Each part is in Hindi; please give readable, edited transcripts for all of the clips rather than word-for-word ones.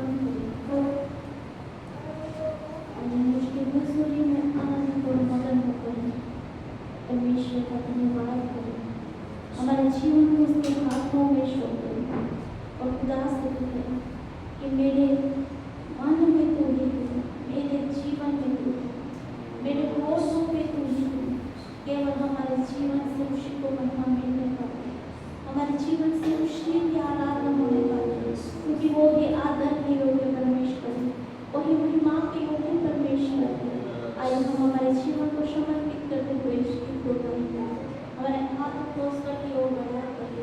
काम करें और मुश्किल मजदूरी में आनंद और मगन होकर परमेश्वर का धन्यवाद करें। हमारे जीवन को उसके हाथों में सौंप दें और खुदा से कहें कि मेरे मन में तू ही हो, मेरे जीवन में तू हो, मेरे होठों पे तू ही हो। केवल हमारे जीवन से उसी को महिमा मिलने पाए, हमारे जीवन से उसी की आराधना होने पाए, क्योंकि वो ही आदर के योग्य परमेश्वर है, वही महिमा के योग्य परमेश्वर है। आइए हम हमारे जीवन को समर्पित करते हुए इसकी को करेंगे, हमारे हाथ क्लोज करके और बढ़ा करके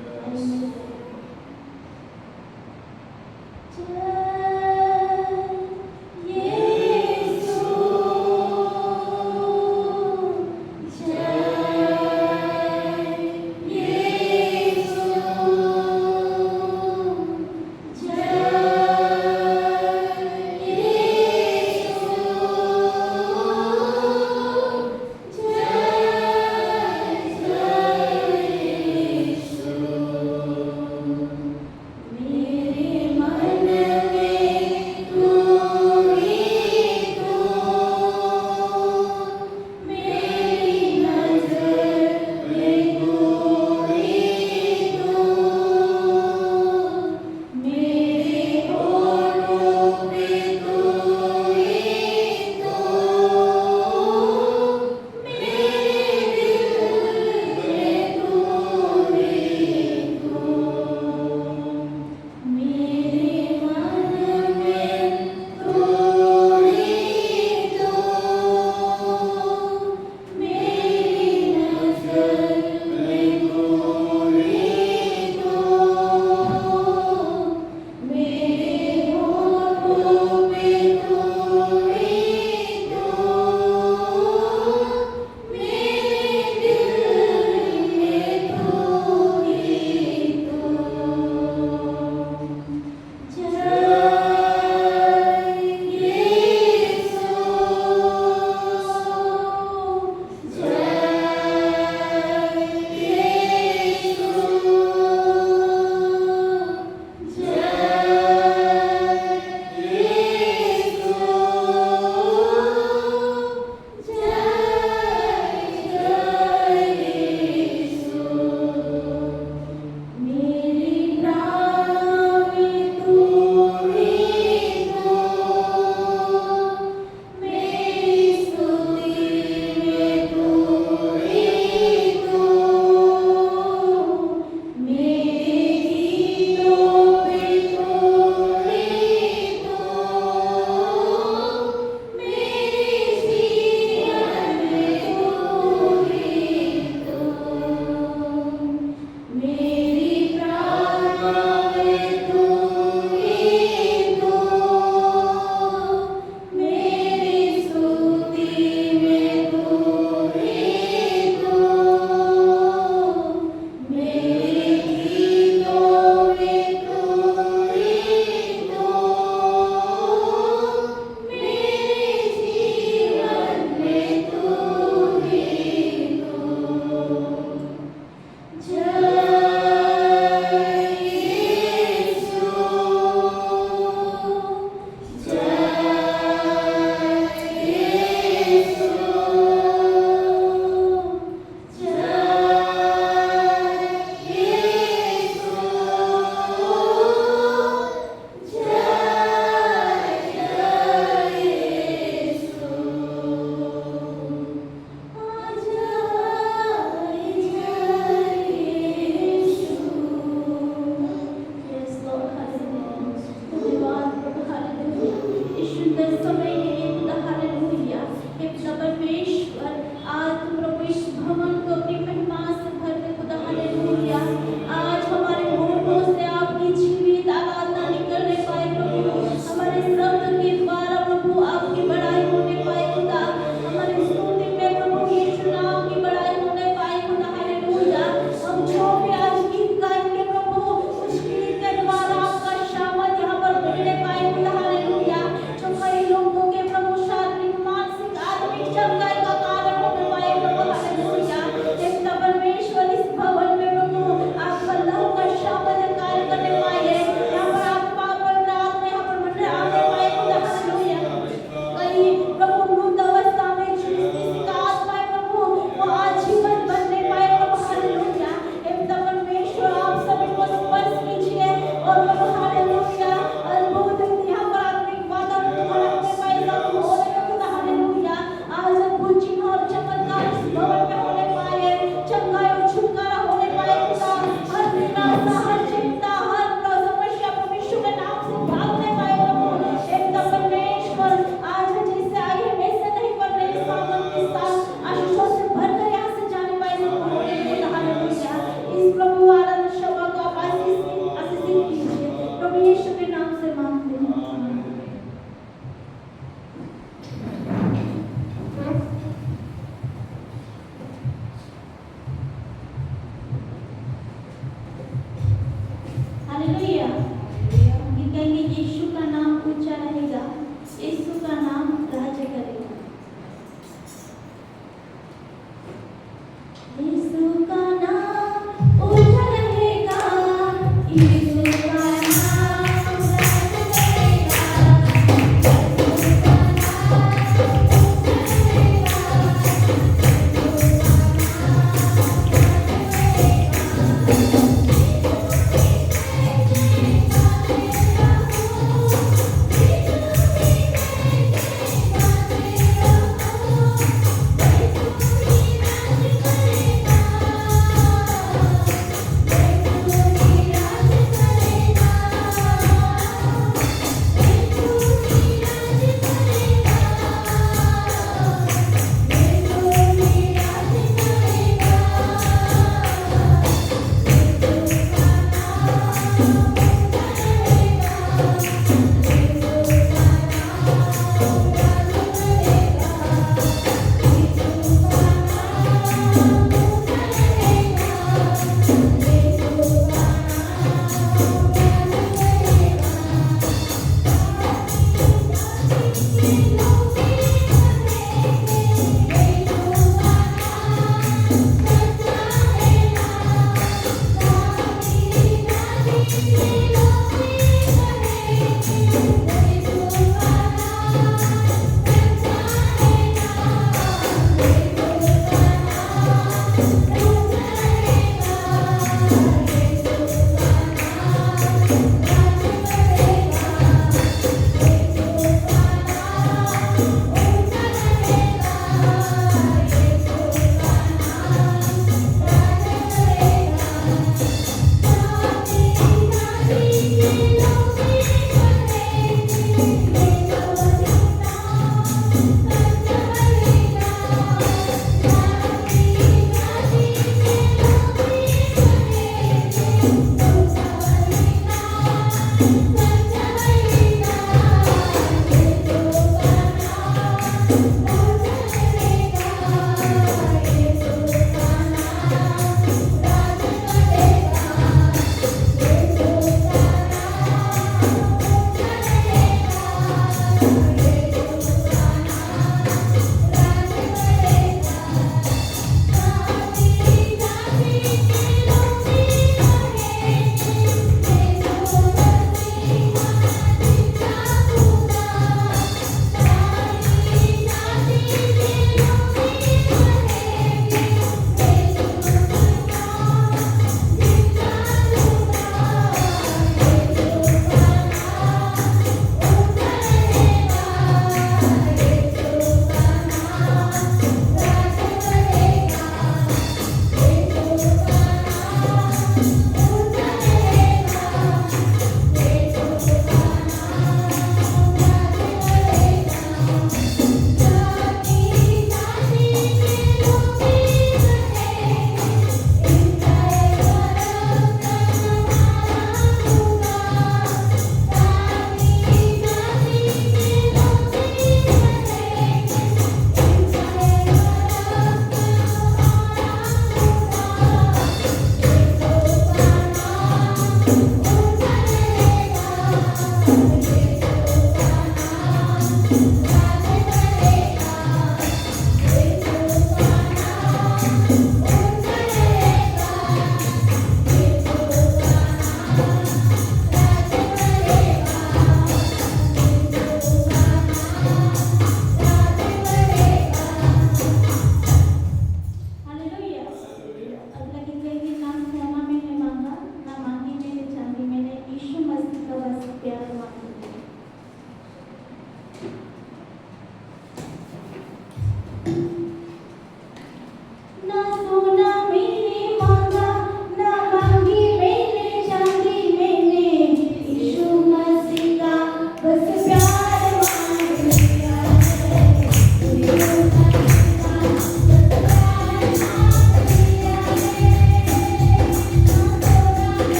Thank you.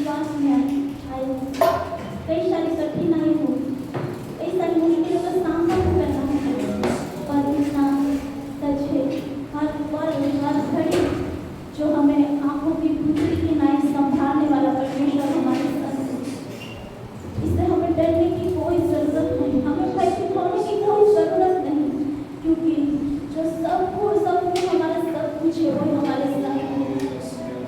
विश्वास में आए हो, कई सारी कठिनाई हो, कई सारी मुश्किलों का सामना करना है, पर इतना सच है हर पल हर घड़ी जो हमें आंखों की पुतली की नाई संभालने वाला परमेश्वर हमारे साथ है। इससे हमें डरने की कोई जरूरत नहीं, हमें भयभीत होने की कोई जरूरत नहीं, क्योंकि जो सब हमारा सब कुछ है वही हमारे साथ है।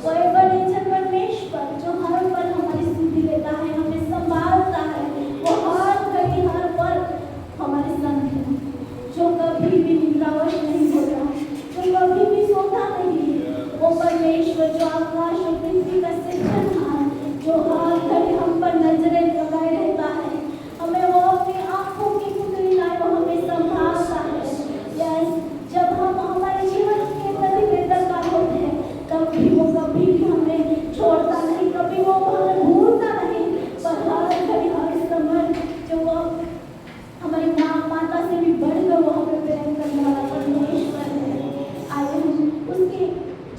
कोई बड़े परमेश्वर जो हर पल हमारी सुधि लेता है, हमें संभालता है, वो हर घड़ी हर पल हमारे संग है, जो कभी भी निद्रावश नहीं होता, जो कभी भी सोता नहीं, वो परमेश्वर जो आकाश और पृथ्वी का सृजनहार, जो हर घड़ी हम पर नजरें लगाए रहता है, हमें वो अपनी आंखों की पुतली लाए, वो हमें संभालता है। यस, जब हम हमारे जीवन के प्रति बेदरकार होते हैं, तब भी वो कभी भी हमें छोड़ता नहीं, कभी वो हमें भूलता नहीं, पर हर घड़ी हर समय जो वो हमारी माता से भी बढ़कर वो हमें प्रेम करने वाला परमेश्वर है। आइए हम उसके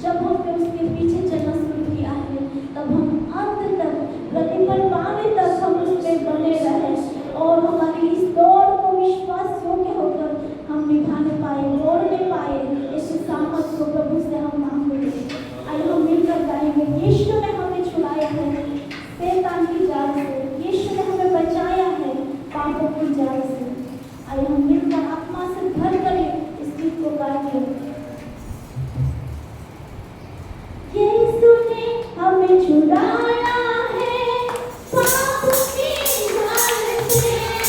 जब हमने उसके पीछे चलना शुरू किया है, तब हम अंत तक प्रतिफल पाने तक हम उस पे बने रहे और हमारी इस दौड़ को विश्वास योग्य होकर हम निभाने पाए, दौड़ने पाए। इस सामर्थ को प्रभु से हम मांगेंगे। आइए हम मिलकर गाएंगे, यीशु ने हमें छुड़ाया है शैतान की जाल से, यीशु ने हमें बचाया है पापों की जाल से। आइए हम मिलकर आत्मा से भर कर इस गीत को गाएंगे। यीशु ने हमें छुड़ाया है पापों की जाल से, यीशु ने हमें बचाया है।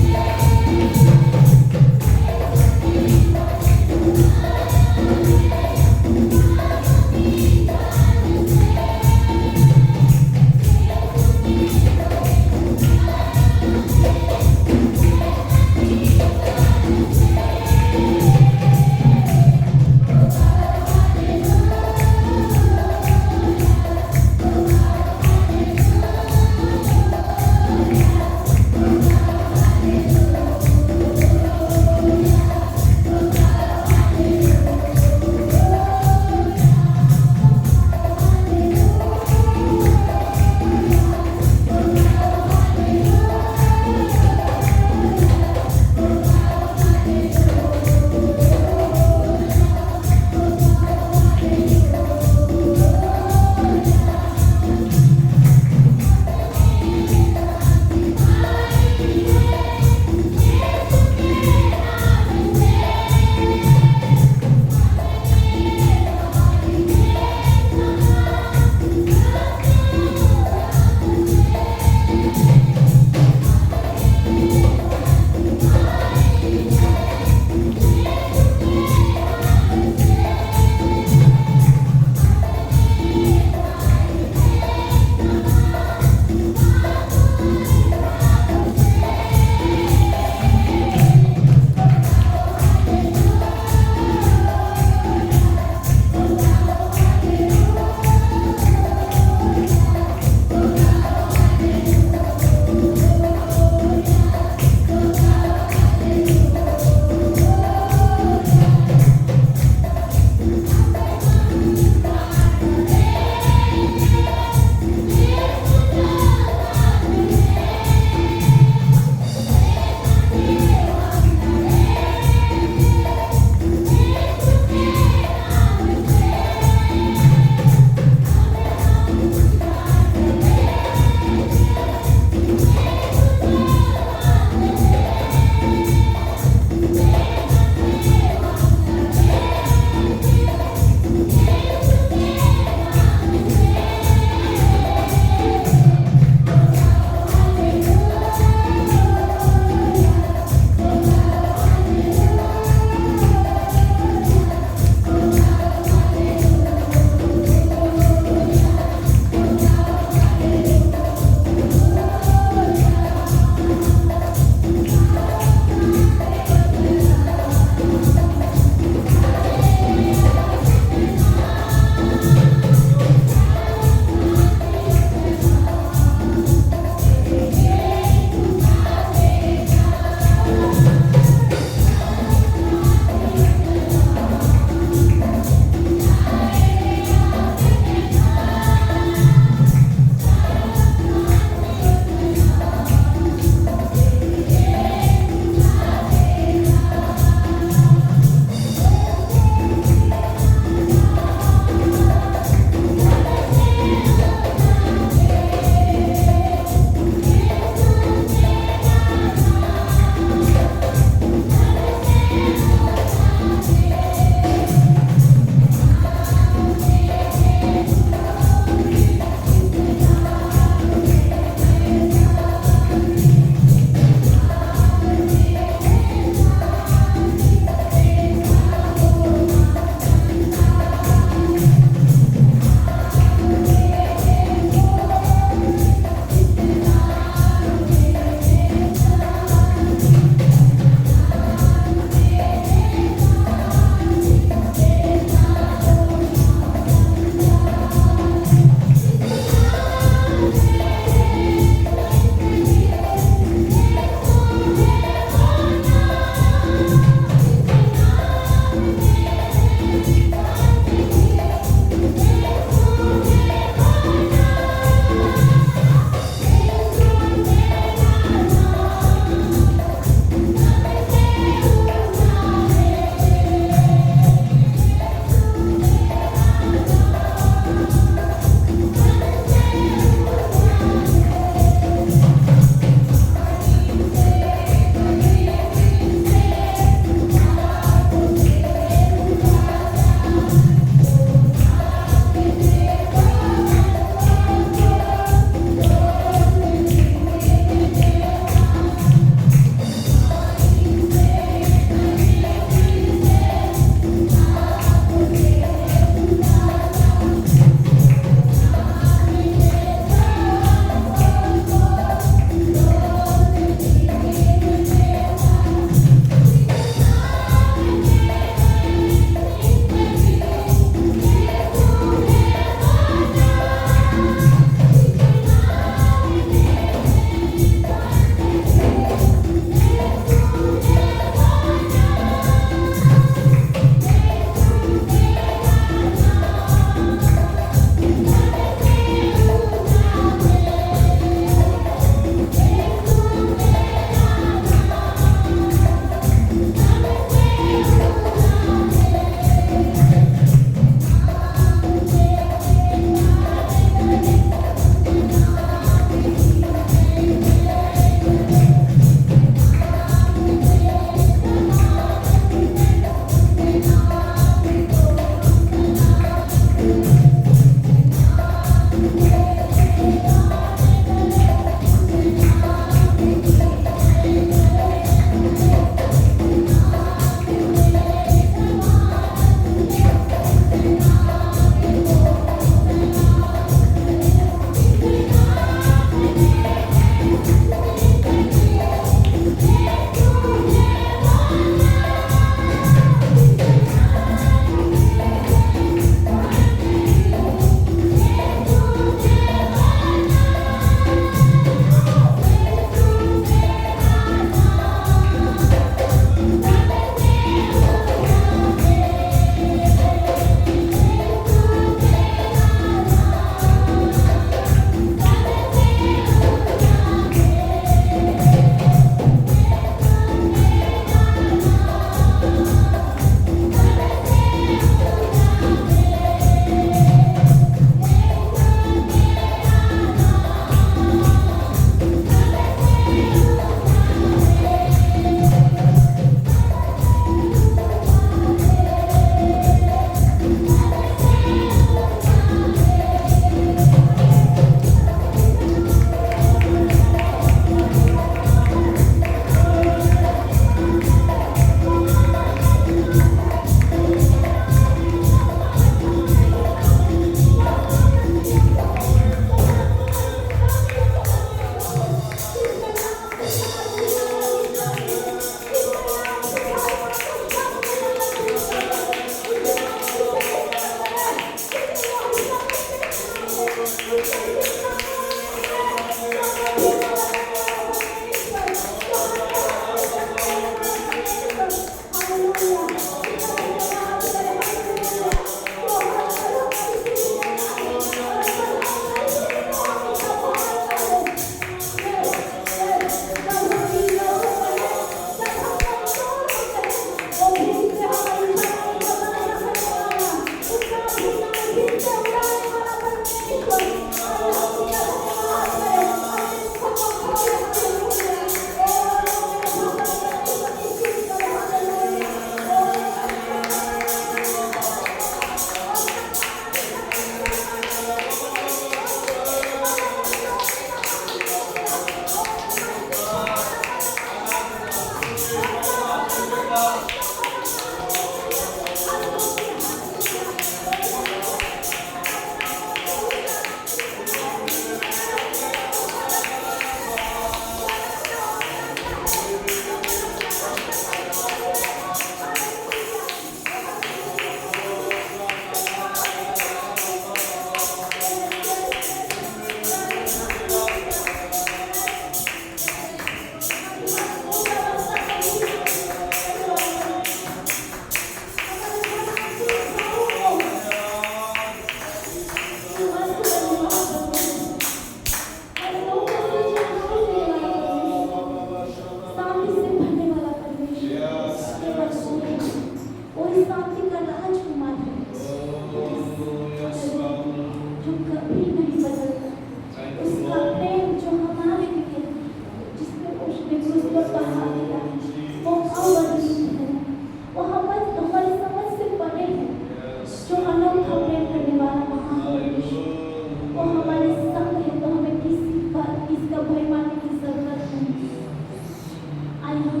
आज हम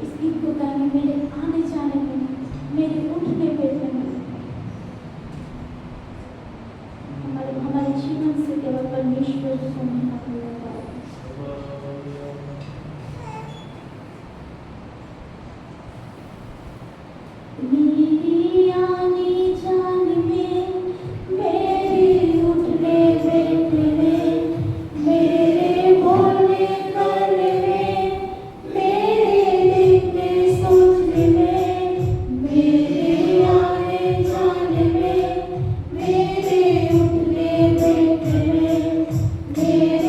इस गीत को गाएंगे, मेरे आने जाने में, मेरे उठने बैठने में। हमारे जीवन से केवल परमेश्वर को महिमा मिलता है। मेरे आने जाने में, मेरे उठने बैठने में, मेरे बोलने करने में, मेरे देखने सोचने में, मेरे आने जाने में, मेरे उठने बैठने में, मेरे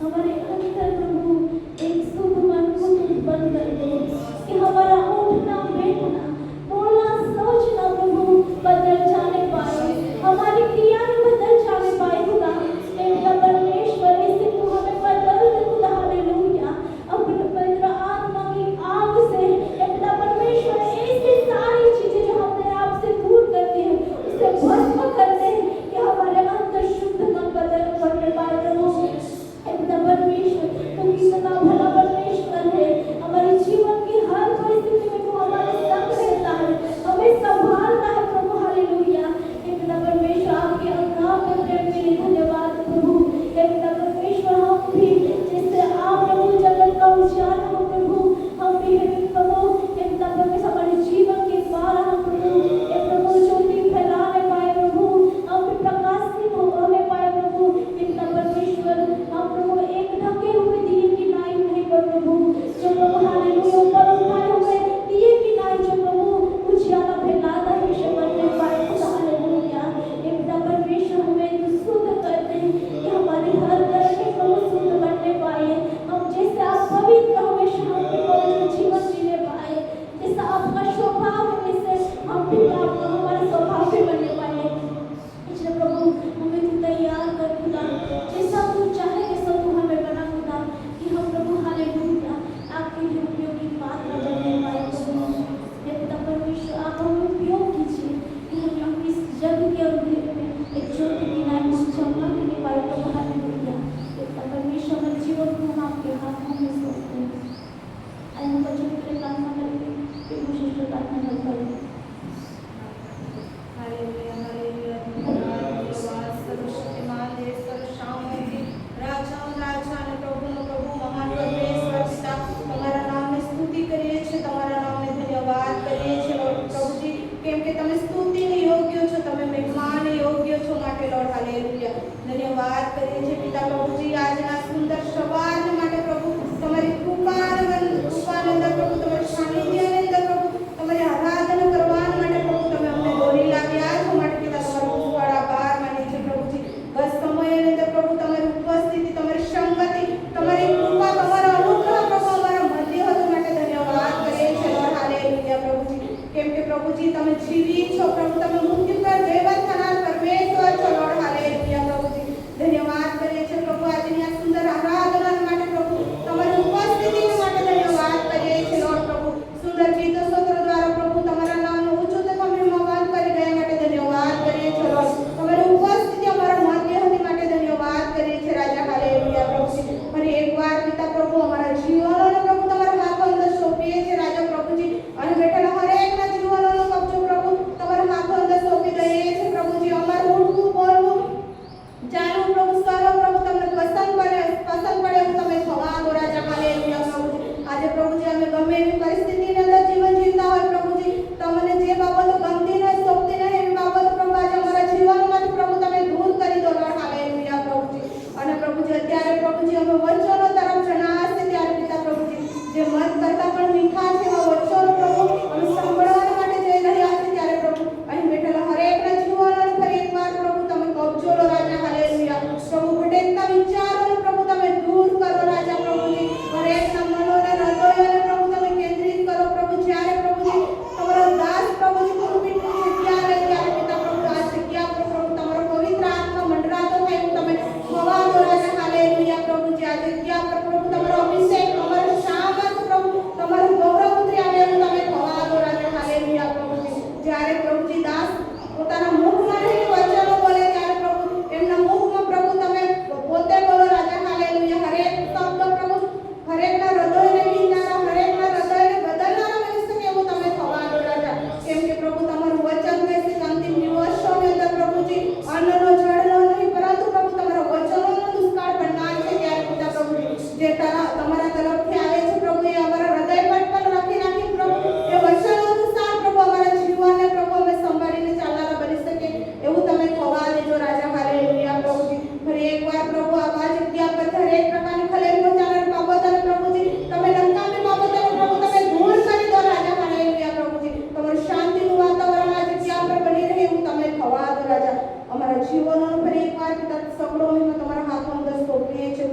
हमारे अंदर प्रभु एक शुभ मन को उत्पन्न कर दे कि हमारा उठना बैठना बोलना सोचना प्रभु बदल जाने पाए, हमारी क्रियाएं बदल जाने पाए खुदा। पिता परमेश्वर इसे तू हमें बदल दे खुदा। हालेलुया। अपने पवित्र आत्मा की आग से पिता परमेश्वर ऐसी सारी चीजें जो हमने आपसे दूर करती है उसे भस्म कर दे कि हमारे अंदर शुद्ध मन बदल करने पाए प्रभु। पिता परमेश्वर तू कितना भला परमेश्वर है, हमारे जीवन की हर परिस्थिति में तू हमारे संग रहता है, हमें संभालता है प्रभु। हालेलुया। पिता परमेश्वर आपके अगाध प्रेम के लिए धन्यवाद प्रभु। पिता परमेश्वर हम भी जिससे आप प्रभु जगत का उजाला हो प्रभु, हम भी प्रभु पिता परमेश्वर हमारे जीवन के द्वारा हम प्रभु प्रभु ज्योति फैलाने पाए प्रभु, हम भी प्रकाशित होने पाए प्रभु। पिता परमेश्वर हम प्रभु एक ढके हुए दिए की नाई नहीं पर प्रभु जो प्रभु हालेलुया ऊपर उठाए हुए दिए की नाई जो प्रभु उजाला फैलाता है विषय बनने पाए खुदा। हालेलुया। पिता परमेश्वर हमें तू शुद्ध कर दे कि हमारे हर तरह के प्रभु शुद्ध बनने पाए, हम जैसे आप पवित्र हमेशा हम भी पवित्र जीवन जीने पाए, जैसा आपका स्वभाव है वैसे हम भी आपका हमारा स्वभाव भी बनने पाए। इसलिए प्रभु हमें तू तैयार कर खुदा, जैसा तू चाहे वैसा तू हमें बना खुदा कि हम प्रभु हालेलुया आपके लिए उपयोगी पात्र बनने पाए प्रभु। पिता परमेश्वर आप हमें उपयोग कीजिए कि हम इस जग के अंधेरे में एक ज्योति की नाई हम चमकने पाए प्रभु। हालेलुया। पिता परमेश्वर हमारे जीवन को हम आपके हाथों में सौंपते हैं। आइए हम बच्चों के लिए प्रार्थना करेंगे, फिर मुझे प्रार्थना करेंगे। Hallelujah hallelujah. धन्यवाद सर्वशक्तिमान देव सर्वशाओं के राजा અને પ્રભુનો પ્રભુ મહાન પરમેશ્વર પિતા તમારા નામની સ્તુતિ કરીએ છીએ, તમારા નામને ધન્યવાદ કરીએ છીએ લોર્ડ પ્રભુજી, કેમ કે તમે સ્તુતિને યોગ્ય છો, તમે મહિમાને યોગ્ય છો માટે લોર્ડ હાલેલુયા ધન્યવાદ કરીએ છીએ પિતા પ્રભુજી આજના સુંદર સવારને માટે પ્રભુ તમારી કૃપાને અંદર પ્રભુ તમારી સાનિધ્યની અંદર પ્રભુ તમારી આરાધના કરવા માટે પ્રભુ તમે અમને દોરી લાવ્યા છો માટે પિતા તમારો ખૂબ આભાર માનીએ છીએ પ્રભુજી। બસ સમયની અંદર પ્રભુ તમારી ઉપસ્થિતિ તમારી સંગતિ તમારી કૃપા તમારો અનુગ્રહ પ્રભુ અમારા મધ્ય હતો માટે ધન્યવાદ કરીએ છીએ લોર્ડ હાલેલુયા પ્રભુજી, કેમ કે પ્રભુજી તમે જીવી છો પ્રભુ, તમે મુક્તિ પર વ્યવહાર થનાર પરમેશ્વર છો લોર્ડ હાલેલુયા પ્રભુજી ધન્યવાદ કરીએ છીએ પ્રભુ આજની આ સુંદર આરાધના માટે પ્રભુ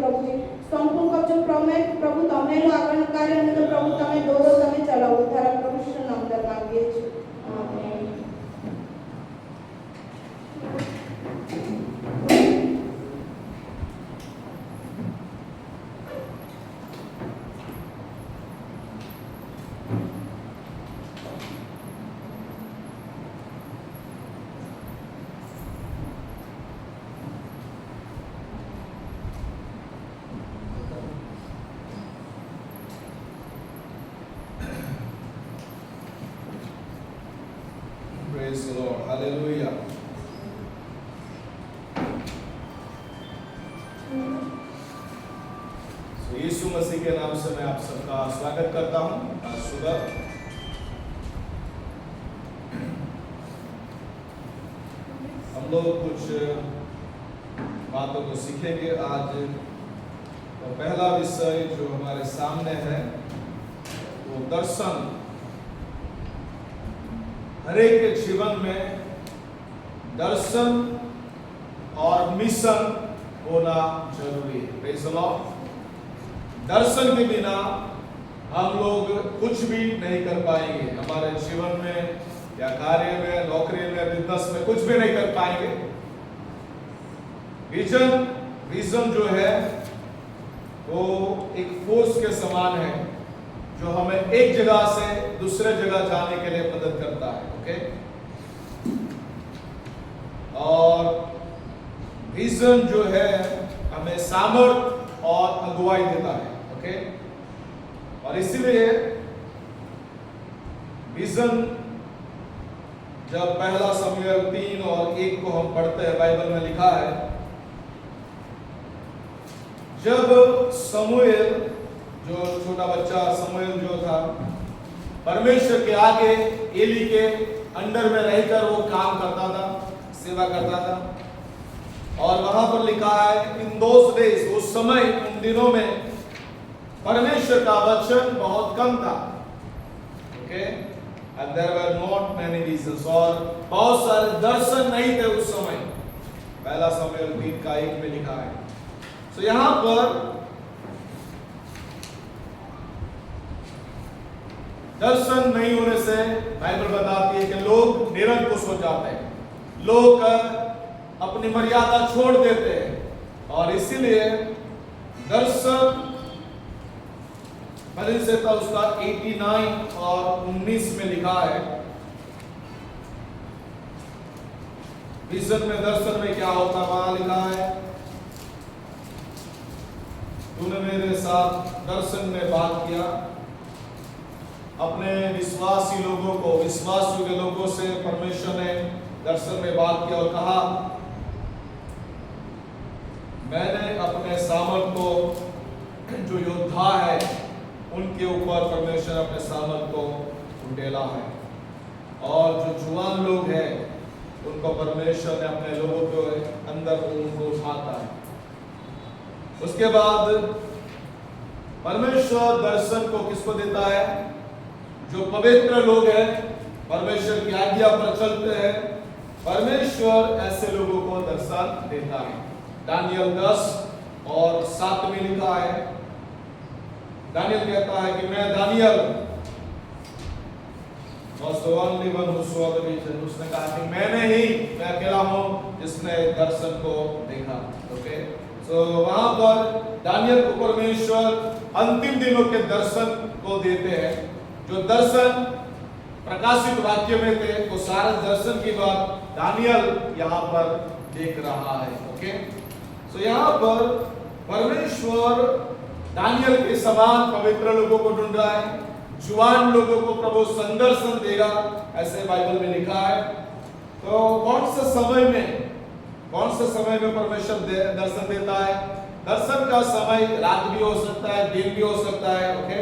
પ્રભુજી. સંપૂર્ણ કરજો પ્રભુ તમે આગળનું કાર્ય અને તો પ્રભુ તમે દોરો તમે ચલાવો તારા પ્રભુ શ્રી નામ દર માંગીએ છીએ. Amen. Praise the Lord. Hallelujah. So, यीशु मसीह के नाम से मैं आप सबका स्वागत करता हूं आज सुबह। हम लोग कुछ बातों को सीखेंगे आज। तो पहला विषय जो हमारे सामने है वो दर्शन। हर एक के जीवन में दर्शन और मिशन होना जरूरी है। Praise the Lord. दर्शन के बिना हम लोग कुछ भी नहीं कर पाएंगे। हमारे जीवन में या कार्य में, नौकरी में, बिजनेस में कुछ भी नहीं कर पाएंगे। विजन जो है वो एक फोर्स के समान है जो हमें एक जगह से दूसरे जगह जाने के लिए मदद करता है। ओके। और विजन जो है हमें सामर्थ और अगुवाई देता है। ओके। और इसीलिए विजन जब पहला शमूएल 3 और 1 को हम पढ़ते हैं, बाइबल में लिखा है जब शमूएल जो छोटा बच्चा शमूएल जो था परमेश्वर के आगे एली के अंडर में रहकर वो काम करता था, सेवा करता था। और वहां पर लिखा है इन दोस डेज, उस समय उन दिनों में परमेश्वर का वचन बहुत कम था। Okay. And there were not many visions, और बहुत सारे दर्शन नहीं थे उस समय। पहला शमूएल 3 का 1 में लिखा है। तो यहां पर दर्शन नहीं होने से बाइबल बताती है कि लोग निरंकुश हो जाते हैं, लोग अपनी मर्यादा छोड़ देते हैं। और इसीलिए दर्शन फलिसता उसका 89 और 19 में लिखा है। विजन में दर्शन में क्या होता है वहां लिखा है तूने मेरे साथ दर्शन में बात किया, अपने विश्वासी लोगों को, विश्वासियों के लोगों से परमेश्वर ने दर्शन में बात किया और कहा मैंने अपने सामर्थ को, जो योद्धा है उनके ऊपर परमेश्वर अपने सामर्थ को उंडेला है। और जो जुआन लोग हैं उनको परमेश्वर ने अपने लोगों के अंदर उनको उठाता है। उसके बाद परमेश्वर दर्शन को किसको देता है? जो पवित्र लोग हैं, परमेश्वर की आज्ञा पर चलते हैं, परमेश्वर ऐसे लोगों को दर्शन देता है। दानियल 10 और 7 में लिखा है, दानियल कहता है कि मैं दानियल उसने कहा कि मैं अकेला हूं जिसने दर्शन को देखा। ओके। सो वहां पर दानियल को परमेश्वर अंतिम दिनों के दर्शन को देते हैं। जो दर्शन प्रकाशित वाक्य में थे वो सारे दर्शन की बात दानियल यहाँ पर देख रहा है। ओके। सो यहाँ पर परमेश्वर दानियल के समान पवित्र लोगों को ढूंढ रहा है, जुआन लोगों को प्रभु संदर्शन देगा, ऐसे बाइबल में लिखा है। तो कौन से समय में परमेश्वर दर्शन देता है? दर्शन का समय रात भी हो सकता है, दिन भी हो सकता है। ओके।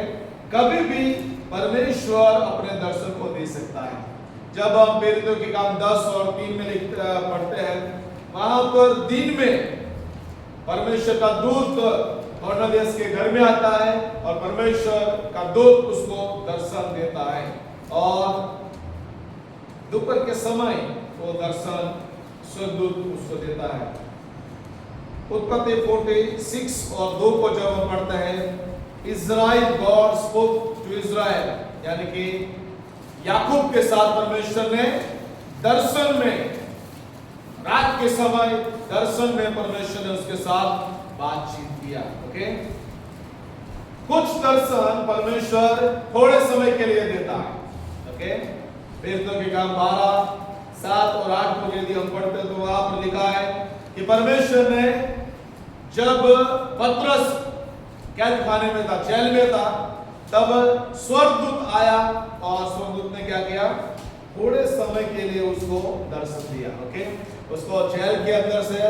कभी भी परमेश्वर अपने दर्शन को दे सकता है। जब हम प्रेरितों के काम 10 और 3 में पढ़ते हैं, वहां पर दिन में परमेश्वर का दूत कॉर्नेलियस के घर में आता है और परमेश्वर का दूत उसको दर्शन देता है। और दोपहर के समय वो दर्शन स्वर्गदूत उसको देता है। उत्पत्ति 46 और 2 को जब हम पढ़ते हैं, Israel God spoke to Israel, यानी कि याकूब के साथ परमेश्वर ने दर्शन में, रात के समय दर्शन में परमेश्वर ने उसके साथ बातचीत किया। ओके, कुछ दर्शन परमेश्वर थोड़े समय के लिए देता है। ओके, प्रेरितों के काम 12, 7 और 8 को यदि हम पढ़ते तो वहां पर लिखा है कि परमेश्वर ने जब पतरस कैद खाने में था, जेल में था, तब स्वर्गदूत आया और स्वर्गदूत ने क्या किया, थोड़े समय के लिए उसको दर्शन दिया। ओके, उसको जेल के अंदर से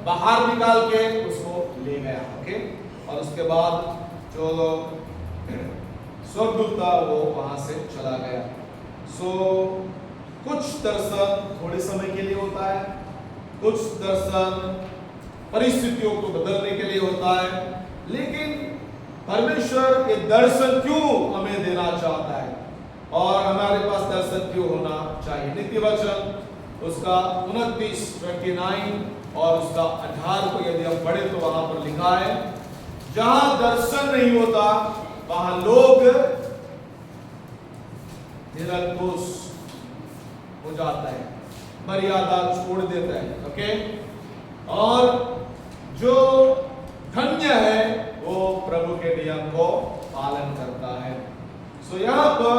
बाहर निकाल के उसको ले गया। ओके, और उसके बाद जो स्वर्गदूत था वो वहां से चला गया। सो कुछ दर्शन थोड़े समय के लिए होता है, कुछ दर्शन परिस्थितियों को बदलने के लिए होता है, लेकिन परमेश्वर ये दर्शन क्यों हमें देना चाहता है और हमारे पास दर्शन क्यों होना चाहिए। नीति वचन उसका 29 और उसका 18 को यदि हम पढ़े तो वहां पर लिखा है, जहां दर्शन नहीं होता वहां लोग निरंकुश हो जाता है, मर्यादा छोड़ देता है। ओके, और जो धन्य है वो प्रभु के नियम को पालन करता है। सो यहाँ पर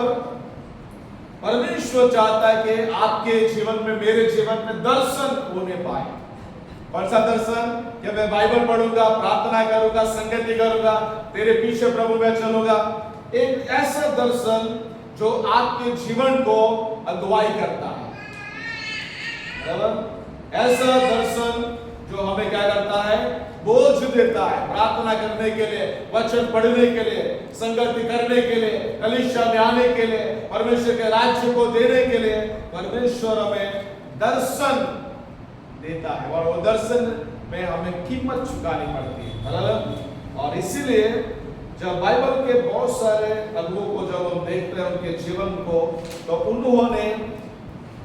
परमेश्वर चाहता है कि आपके जीवन में, मेरे जीवन में दर्शन होने पाए। कौन सा दर्शन? कि मैं बाइबल पढ़ूंगा, प्रार्थना करूंगा, संगति करूंगा, तेरे पीछे प्रभु मैं चलूंगा। एक ऐसा दर्शन जो आपके जीवन को अगुवाई करता है, बराबर? ऐसा दर्शन जो हमें क्या करता है, बोझ देता है प्रार्थना करने के लिए, वचन पढ़ने के लिए, संगति करने के लिए, कलीसिया में आने के लिए, परमेश्वर के राज्य को देने के लिए। परमेश्वर हमें दर्शन देता है और वो दर्शन में हमें कीमत चुकानी पड़ती है, बराबर? और इसीलिए जब बाइबल के बहुत सारे अगुओं को जब हम देखते हैं उनके जीवन को, तो उन्होंने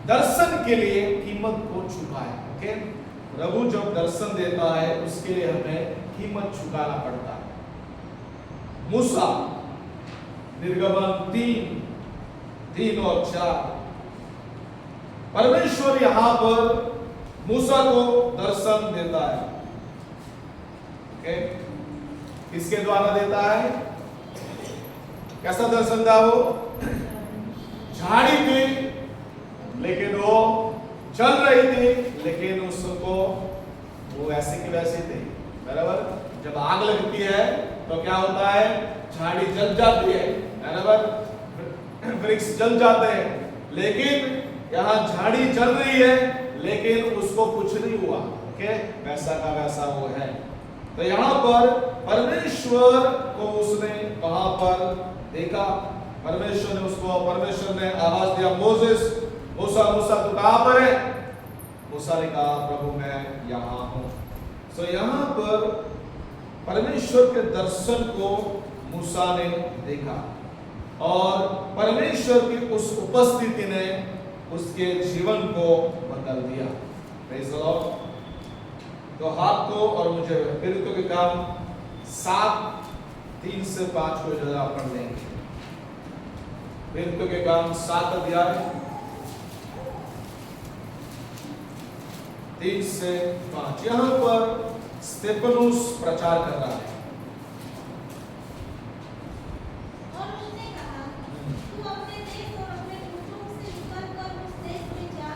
दर्शन के लिए कीमत को चुकाया। ओके, प्रभु जब दर्शन देता है उसके लिए हमें कीमत चुकाना पड़ता है। मूसा, निर्गमन 3 और 4, परमेश्वर यहां पर मूसा को दर्शन देता है। ओके, किसके द्वारा देता है? कैसा दर्शन था वो? झाड़ी थी लेकिन वो चल रही थी, लेकिन उसको वो ऐसे की वैसे थे, बराबर? जब आग लगती है तो क्या होता है? झाड़ी जल जाती है, बराबर? वृक्ष जल जाते हैं, लेकिन यहाँ झाड़ी जल रही है लेकिन उसको कुछ नहीं हुआ। ओके, वैसा का वैसा वो है। तो यहाँ पर परमेश्वर को उसने कहां पर देखा? परमेश्वर ने आवाज दिया, मोसेस, मूसा मूसा तू कहां पर है? मूसा ने कहा, प्रभु मैं यहां हूं। सो यहाँ पर परमेश्वर के दर्शन को मूसा ने देखा और परमेश्वर की उस उपस्थिति ने उसके जीवन को बदल दिया। Praise the Lord. तो हाथ को और मुझे प्रेरितों के काम 7:3 से 5 को जरा पढ़ लेंगे। प्रेरितों के काम 7 अध्याय 3 से 5। यहाँ पर स्तेफनुस प्रचार कर रहा है। और उसने कहा, तू अपने देश और अपने कुटुंब से निकलकर उस देश में जा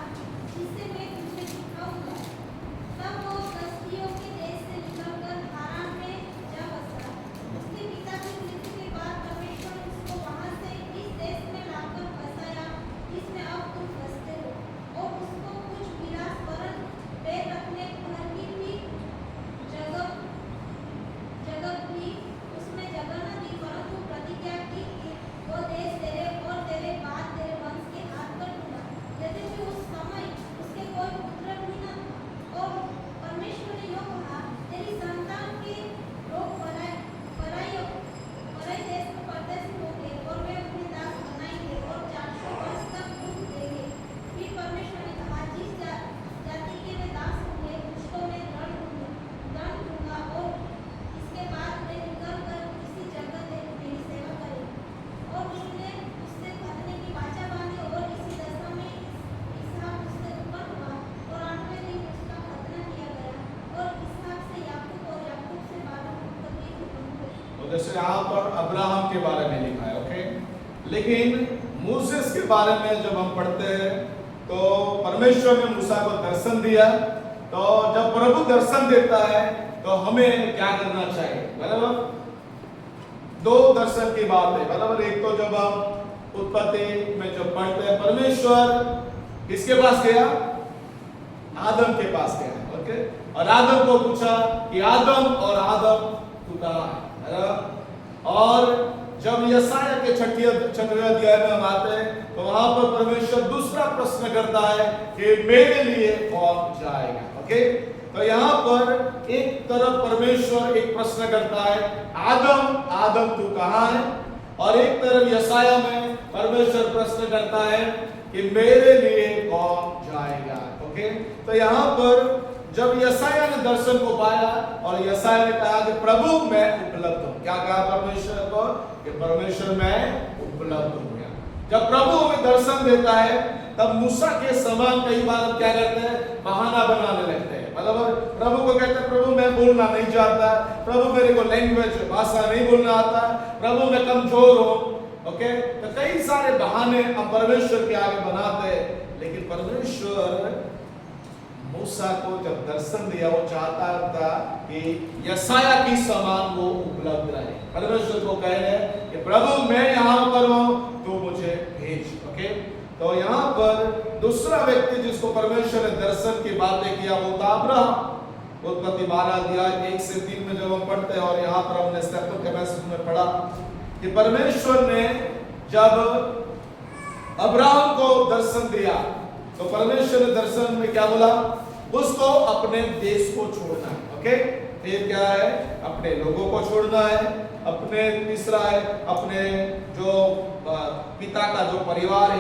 जिसे मैं तुझे दिखाऊंगा। तब वो कसदियों के देश से निकलकर हारान में जा बसा। उसके पिता की मृत्यु के बाद परमेश्वर ने उसको वहां से इस देश में लाकर बसाया जिसमें अब तुम बसते हो, और उसको कुछ विलास वरन पैर रखने भर की भी जगह तो जैसे यहाँ पर अब्राहम के बारे में लिखा है, ओके। लेकिन मूसेस के बारे में जब हम पढ़ते हैं तो परमेश्वर ने मूसा को दर्शन दिया। तो जब प्रभु दर्शन देता है तो हमें क्या करना चाहिए, बराबर। दो दर्शन की बात है, बराबर। एक तो जब हम उत्पत्ति में जब पढ़ते हैं, परमेश्वर किसके पास गया, आदम के पास गया, ओके। और आदम को पूछा कि आदम तू कहाँ है, बराबर। और जब यशाया के छठवें अध्याय में हम आते हैं तो वहां पर परमेश्वर दूसरा प्रश्न करता है कि मेरे लिए कौन जाएगा, ओके। तो यहाँ पर एक तरफ परमेश्वर एक प्रश्न करता है, आदम तू कहाँ है, और एक तरफ यशाया में परमेश्वर प्रश्न करता है कि मेरे लिए कौन जाएगा, ओके। तो यहाँ पर जब यशाया ने दर्शन को पाया और यशाया ने कहा कि प्रभु मैं उपलब्ध हूं, क्या कहा परमेश्वर को कि परमेश्वर मैं उपलब्ध हूं। जब प्रभु हमें दर्शन देता है तब मूसा के समान कई बार हम क्या करते हैं, बहाना बनाने लगते हैं, मतलब प्रभु को कहते हैं प्रभु मैं बोलना नहीं चाहता, प्रभु मेरे को लैंग्वेज भाषा नहीं बोलना आता, प्रभु मैं कमजोर हूं, ओके। तो कई सारे बहाने हम परमेश्वर के आगे बनाते हैं। लेकिन परमेश्वर मूसा को जब दर्शन दिया वो चाहता था कि यशाया की समान वो उपलब्ध रहे। परमेश्वर को कह रहे कि प्रभु मैं यहाँ पर हूँ, तो मुझे भेज, ओके। तो यहाँ पर दूसरा व्यक्ति जिसको परमेश्वर ने दर्शन की बातें किया वो था अब्राहम। उत्पत्ति 12 अध्याय 1 से 3 में जब हम पढ़ते हैं, और यहाँ पर हमने स्टेप के मैसेज में पढ़ा कि परमेश्वर ने जब अब्राहम को दर्शन दिया तो परमेश्वर ने दर्शन में क्या बोला, उसको अपने देश को छोड़ना है, ओके। फिर क्या है, अपने लोगों को छोड़ना है, अपने तीसरा है अपने जो पिता का जो परिवार है